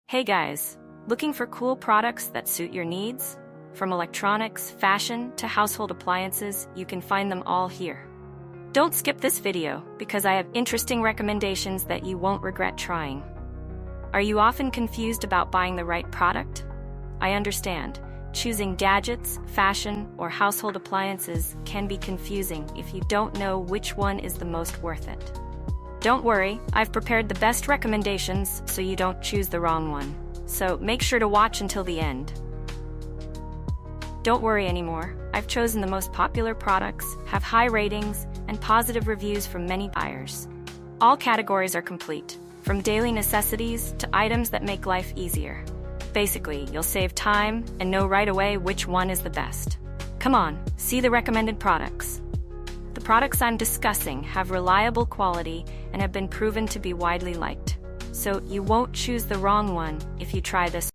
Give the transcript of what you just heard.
Hey guys, looking for cool products that suit your needs? From electronics, fashion, to household appliances, you can find them all here. Don't skip this video, because I have interesting recommendations that you won't regret trying. Are you often confused about buying the right product? I understand. Choosing gadgets, fashion, or household appliances can be confusing if you don't know which one is the most worth it. Don't worry, I've prepared the best recommendations so you don't choose the wrong one. So make sure to watch until the end. Don't worry anymore, I've chosen the most popular products, have high ratings, and positive reviews from many buyers. All categories are complete, from daily necessities to items that make life easier. Basically, you'll save time and know right away which one is the best. Come on, see the recommended products. The products I'm discussing have reliable quality and have been proven to be widely liked. So you won't choose the wrong one if you try this.